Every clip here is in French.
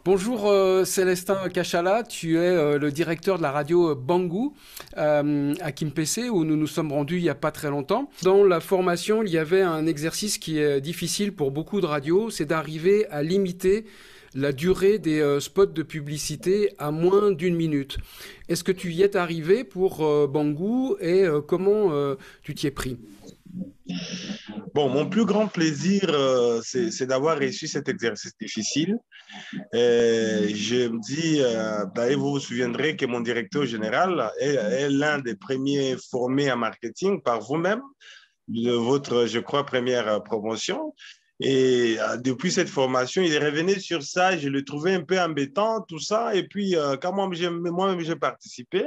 Bonjour Célestin Cachala, tu es le directeur de la radio Bangou à Kimpese où nous nous sommes rendus il n'y a pas très longtemps. Dans la formation, il y avait un exercice qui est difficile pour beaucoup de radios, c'est d'arriver à limiter la durée des spots de publicité à moins d'une minute. Est-ce que tu y es arrivé pour Bangou et comment tu t'y es pris? Bon, mon plus grand plaisir, c'est d'avoir réussi cet exercice difficile. Je me dis, d'ailleurs, vous vous souviendrez que mon directeur général est l'un des premiers formés en marketing par vous-même, de votre, je crois, première promotion. Et depuis cette formation, il est revenu sur ça. Je le trouvais un peu embêtant, tout ça. Et puis, quand moi-même j'ai participé,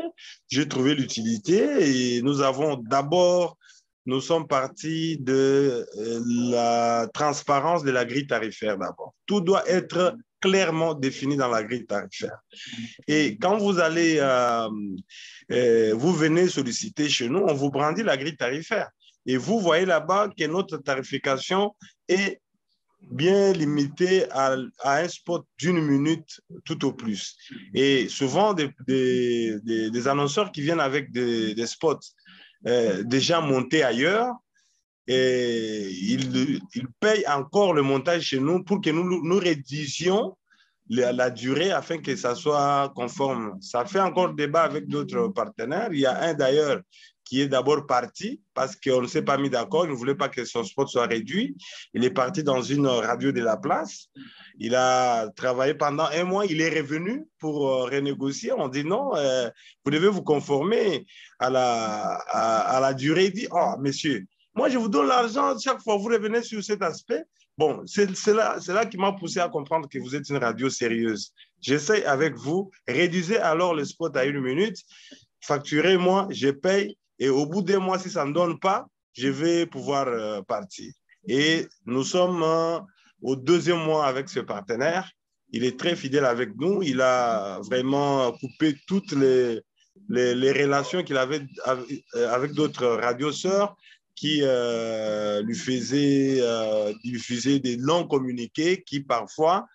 j'ai trouvé l'utilité. Et nous sommes partis de la transparence de la grille tarifaire d'abord. Tout doit être clairement défini dans la grille tarifaire. Et quand vous venez solliciter chez nous, on vous brandit la grille tarifaire. Et vous voyez là-bas que notre tarification est bien limitée à un spot d'une minute tout au plus. Et souvent, des annonceurs qui viennent avec des spots déjà montés ailleurs, et ils payent encore le montage chez nous pour que nous rédigions la durée afin que ça soit conforme. Ça fait encore débat avec d'autres partenaires. Il y a un d'ailleurs qui est d'abord parti parce qu'on ne s'est pas mis d'accord, il ne voulait pas que son spot soit réduit. Il est parti dans une radio de la place. Il a travaillé pendant un mois, il est revenu pour renégocier. On dit non, vous devez vous conformer à la durée. Il dit, oh, messieurs, moi, je vous donne l'argent chaque fois, vous revenez sur cet aspect. Bon, c'est là qui m'a poussé à comprendre que vous êtes une radio sérieuse. J'essaie avec vous, réduisez alors le spot à une minute, facturez-moi, je paye, et au bout d'un mois, si ça ne donne pas, je vais pouvoir partir. Et nous sommes au deuxième mois avec ce partenaire. Il est très fidèle avec nous. Il a vraiment coupé toutes les relations qu'il avait avec d'autres radios sœurs qui lui faisaient diffuser des longs communiqués qui parfois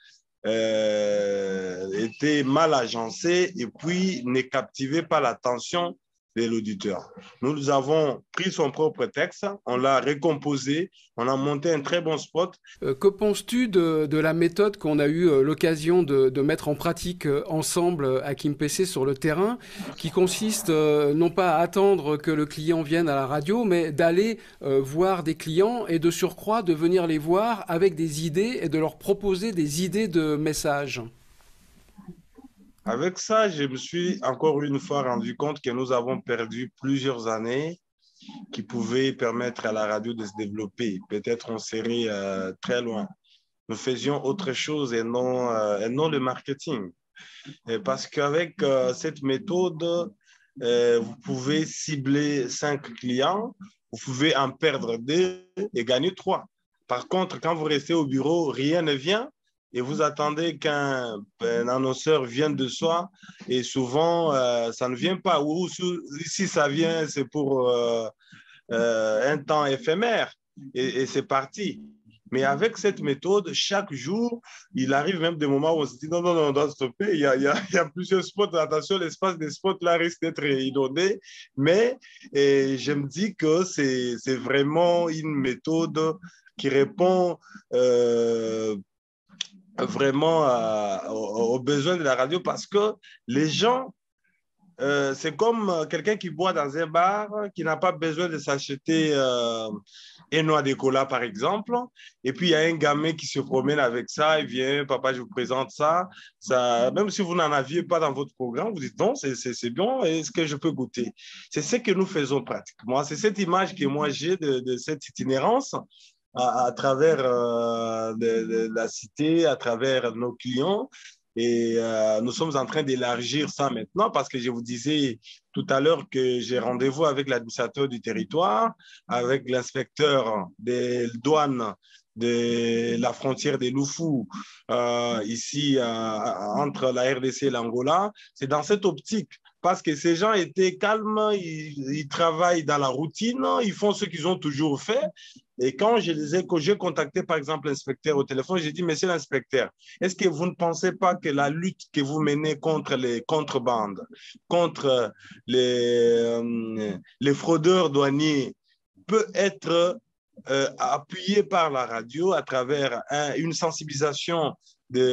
étaient mal agencés et puis ne captivaient pas l'attention de l'auditeur. Nous avons pris son propre texte, on l'a recomposé, on a monté un très bon spot. Que penses-tu de la méthode qu'on a eu l'occasion de mettre en pratique ensemble à Kimpese sur le terrain, qui consiste non pas à attendre que le client vienne à la radio, mais d'aller voir des clients et de surcroît de venir les voir avec des idées et de leur proposer des idées de messages? Avec ça, je me suis encore une fois rendu compte que nous avons perdu plusieurs années qui pouvaient permettre à la radio de se développer. Peut-être on serait très loin. Nous faisions autre chose et non le marketing. Et parce qu'avec cette méthode, vous pouvez cibler 5 clients, vous pouvez en perdre 2 et gagner 3. Par contre, quand vous restez au bureau, rien ne vient et vous attendez qu'un annonceur vienne de soi et souvent, ça ne vient pas. Ou si ça vient, c'est pour un temps éphémère et c'est parti. Mais avec cette méthode, chaque jour, il arrive même des moments où on se dit non, non, non, on doit stopper. Il y a plusieurs spots. Attention, l'espace des spots là risque d'être inondé. Mais je me dis que c'est vraiment une méthode qui répond vraiment aux besoins de la radio parce que les gens c'est comme quelqu'un qui boit dans un bar, qui n'a pas besoin de s'acheter une noix de cola, par exemple. Et puis, il y a un gamin qui se promène avec ça. Il vient, papa, je vous présente ça. Même si vous n'en aviez pas dans votre programme, vous dites non, c'est bon, est-ce que je peux goûter? C'est ce que nous faisons pratiquement. C'est cette image que moi j'ai de cette itinérance à travers la cité, à travers nos clients. Et nous sommes en train d'élargir ça maintenant parce que je vous disais tout à l'heure que j'ai rendez-vous avec l'administrateur du territoire, avec l'inspecteur des douanes de la frontière des Loufou, ici entre la RDC et l'Angola. C'est dans cette optique parce que ces gens étaient calmes, ils travaillent dans la routine, ils font ce qu'ils ont toujours fait. Et quand j'ai contacté par exemple l'inspecteur au téléphone, j'ai dit, monsieur l'inspecteur, est-ce que vous ne pensez pas que la lutte que vous menez contre les contrebandes, contre les fraudeurs douaniers peut être appuyée par la radio à travers une sensibilisation des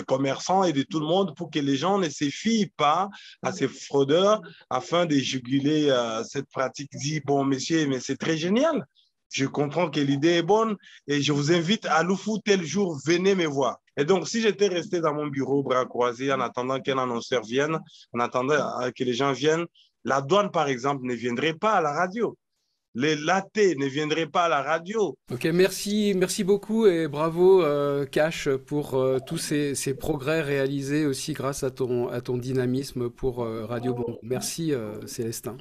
commerçants et de tout le monde pour que les gens ne se fient pas à ces fraudeurs afin de juguler cette pratique. Dit, bon, monsieur, mais c'est très génial. Je comprends que l'idée est bonne et je vous invite à Loufou tel jour, venez me voir. Et donc, si j'étais resté dans mon bureau, bras croisés, en attendant qu'un annonceur vienne, en attendant que les gens viennent, la douane, par exemple, ne viendrait pas à la radio. Les latés ne viendraient pas à la radio. Ok, merci beaucoup et bravo Cash pour tous ces progrès réalisés aussi grâce à ton dynamisme pour Radio Bongo. Merci Célestin.